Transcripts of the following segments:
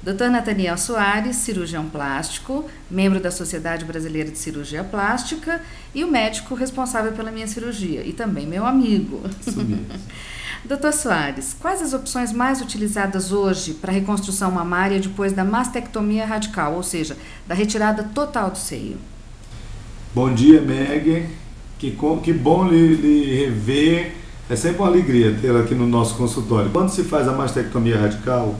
Dr. Nathaniel Soares, cirurgião plástico, membro da Sociedade Brasileira de Cirurgia Plástica e o médico responsável pela minha cirurgia e também meu amigo. Isso mesmo. Dr. Soares, quais as opções mais utilizadas hoje para reconstrução mamária depois da mastectomia radical, ou seja, da retirada total do seio? Bom dia, Meg. Que bom lhe rever. É sempre uma alegria tê-la aqui no nosso consultório. Quando se faz a mastectomia radical,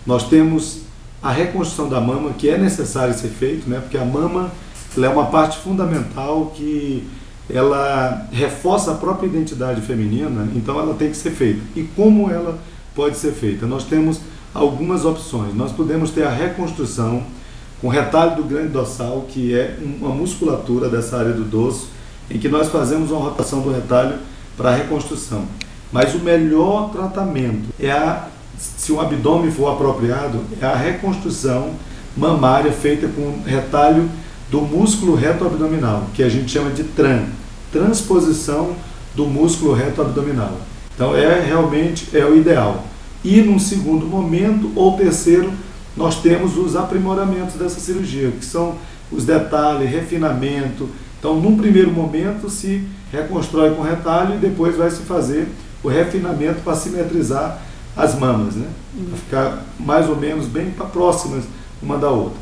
nós temos a reconstrução da mama, que é necessário ser feito, né? Porque a mama ela é uma parte fundamental que ela reforça a própria identidade feminina, então ela tem que ser feita. E como ela pode ser feita? Nós temos algumas opções. Nós podemos ter a reconstrução com retalho do grande dorsal, que é uma musculatura dessa área do dorso, em que nós fazemos uma rotação do retalho para a reconstrução. Mas o melhor tratamento se o abdômen for apropriado, é a reconstrução mamária feita com retalho do músculo reto abdominal, que a gente chama de transposição do músculo reto abdominal. Então realmente é o ideal. E num segundo momento ou terceiro, nós temos os aprimoramentos dessa cirurgia, que são os detalhes, refinamento. Então, num primeiro momento se reconstrói com retalho e depois vai se fazer o refinamento para simetrizar as mamas, né? Para ficar mais ou menos bem próximas uma da outra.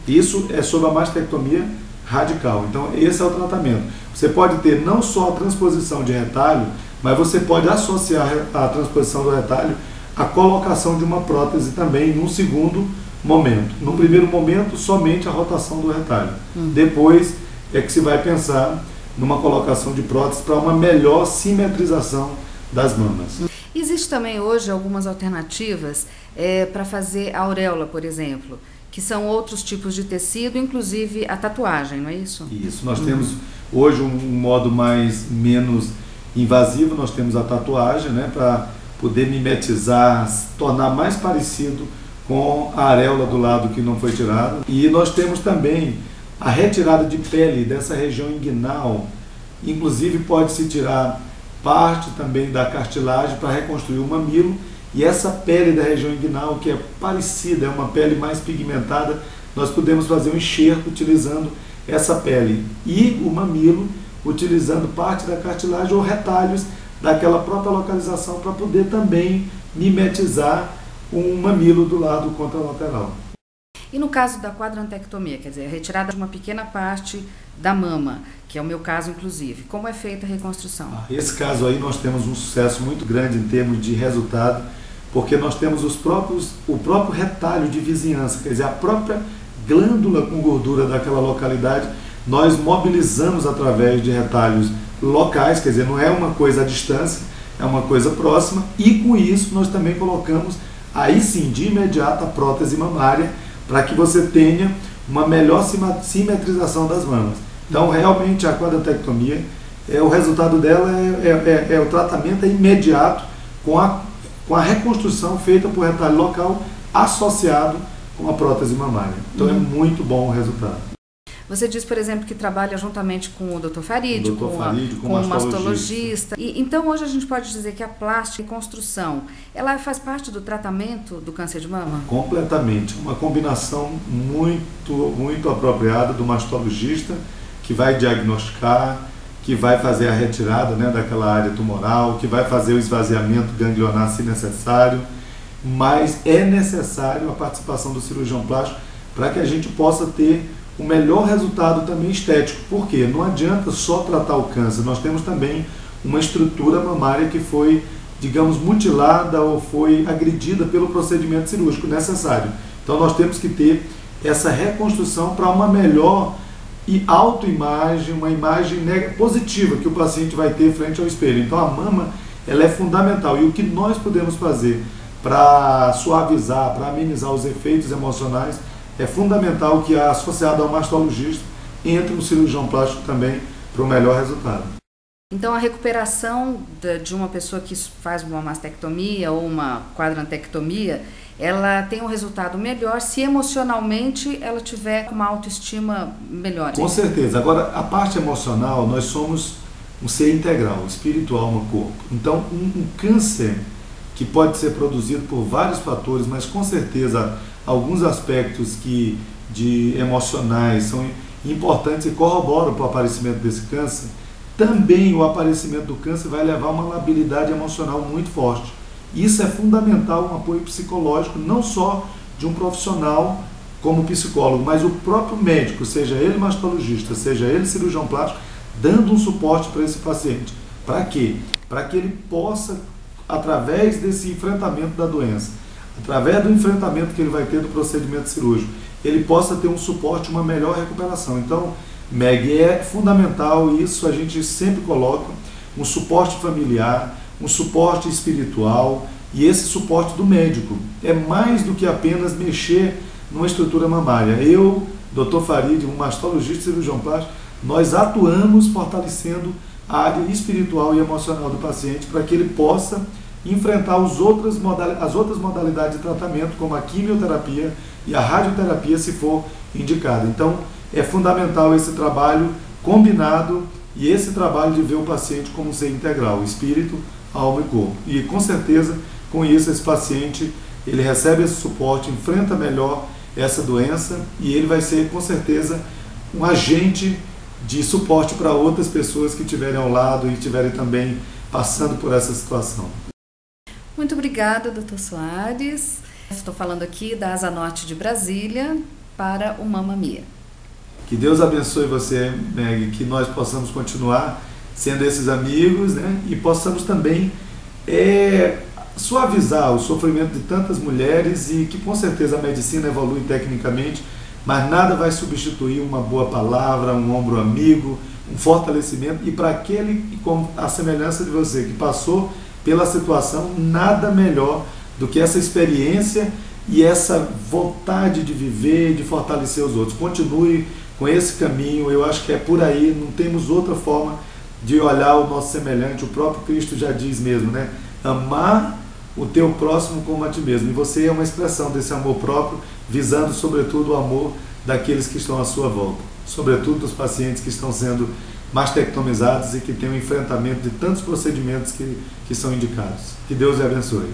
Isso é sobre a mastectomia radical. Então, esse é o tratamento. Você pode ter não só a transposição de retalho, mas você pode associar a transposição do retalho à colocação de uma prótese também num segundo momento. No primeiro momento, somente a rotação do retalho. Depois é que se vai pensar numa colocação de prótese para uma melhor simetrização das mamas. Existe também hoje algumas alternativas para fazer a auréola, por exemplo, que são outros tipos de tecido, inclusive a tatuagem, não é isso? Isso, nós temos hoje um modo menos invasivo, nós temos a tatuagem, né, para poder mimetizar, tornar mais parecido com a areola do lado que não foi tirada. E nós temos também a retirada de pele dessa região inguinal, inclusive pode-se tirar parte também da cartilagem para reconstruir o mamilo, e essa pele da região inguinal, que é parecida, é uma pele mais pigmentada, nós podemos fazer um enxerto utilizando essa pele, e o mamilo utilizando parte da cartilagem ou retalhos daquela própria localização para poder também mimetizar um mamilo do lado contralateral. E no caso da quadrantectomia, quer dizer, a retirada de uma pequena parte da mama, que é o meu caso inclusive, como é feita a reconstrução? Esse caso aí nós temos um sucesso muito grande em termos de resultado, porque nós temos o próprio retalho de vizinhança, quer dizer, a própria glândula com gordura daquela localidade, nós mobilizamos através de retalhos locais, quer dizer, não é uma coisa à distância, é uma coisa próxima, e com isso nós também colocamos, aí sim, de imediato, a prótese mamária, para que você tenha uma melhor simetrização das mamas. Então, realmente, a quadrantectomia, o resultado dela o tratamento imediato com a reconstrução feita por retalho local associado com a prótese mamária. Então, é muito bom o resultado. Você diz, por exemplo, que trabalha juntamente com o Dr. Farid, com o mastologista. Então, hoje a gente pode dizer que a plástica e construção, ela faz parte do tratamento do câncer de mama? Completamente. Uma combinação muito apropriada do mastologista, que vai diagnosticar, que vai fazer a retirada, né, daquela área tumoral, que vai fazer o esvaziamento ganglionar se necessário, mas é necessário a participação do cirurgião plástico para que a gente possa ter o melhor resultado também estético. Por quê? Não adianta só tratar o câncer, nós temos também uma estrutura mamária que foi, digamos, mutilada ou foi agredida pelo procedimento cirúrgico necessário. Então nós temos que ter essa reconstrução para uma melhor autoimagem, uma imagem positiva que o paciente vai ter frente ao espelho. Então a mama, ela é fundamental, e o que nós podemos fazer para suavizar, para amenizar os efeitos emocionais, é fundamental que, associado ao mastologista, entre um cirurgião plástico também para o melhor resultado. Então, a recuperação de uma pessoa que faz uma mastectomia ou uma quadrantectomia, ela tem um resultado melhor se emocionalmente ela tiver uma autoestima melhor. Com certeza. Agora, a parte emocional, nós somos um ser integral, espírito, alma, corpo. Então, um câncer que pode ser produzido por vários fatores, mas com certeza alguns aspectos emocionais são importantes e corroboram para o aparecimento desse câncer, também o aparecimento do câncer vai levar a uma labilidade emocional muito forte. Isso é fundamental, um apoio psicológico, não só de um profissional como psicólogo, mas o próprio médico, seja ele mastologista, seja ele cirurgião plástico, dando um suporte para esse paciente. Para quê? Para que ele possa, através desse enfrentamento da doença, através do enfrentamento que ele vai ter do procedimento cirúrgico, ele possa ter um suporte, uma melhor recuperação. Então, Meg, é fundamental isso, a gente sempre coloca um suporte familiar, um suporte espiritual e esse suporte do médico. É mais do que apenas mexer numa estrutura mamária. Eu, Dr. Farid, um mastologista e cirurgião plástico, nós atuamos fortalecendo a área espiritual e emocional do paciente para que ele possa enfrentar as outras modalidades de tratamento, como a quimioterapia e a radioterapia, se for indicado. Então, é fundamental esse trabalho combinado e esse trabalho de ver o paciente como um ser integral, espírito, alma e corpo. E, com certeza, com isso, esse paciente ele recebe esse suporte, enfrenta melhor essa doença e ele vai ser, com certeza, um agente de suporte para outras pessoas que estiverem ao lado e estiverem também passando por essa situação. Muito obrigada, Dr. Soares. Estou falando aqui da Asa Norte de Brasília para o Mamma Mia. Que Deus abençoe você, Meg, que nós possamos continuar sendo esses amigos, né? E possamos também suavizar o sofrimento de tantas mulheres e que com certeza a medicina evolui tecnicamente, mas nada vai substituir uma boa palavra, um ombro amigo, um fortalecimento. E para aquele, com a semelhança de você, que passou pela situação, nada melhor do que essa experiência e essa vontade de viver e de fortalecer os outros. Continue com esse caminho, eu acho que é por aí, não temos outra forma de olhar o nosso semelhante. O próprio Cristo já diz mesmo, né? Amar o teu próximo como a ti mesmo. E você é uma expressão desse amor próprio, visando sobretudo o amor daqueles que estão à sua volta, sobretudo dos pacientes que estão sendo mastectomizados e que têm o enfrentamento de tantos procedimentos que são indicados. Que Deus lhe abençoe.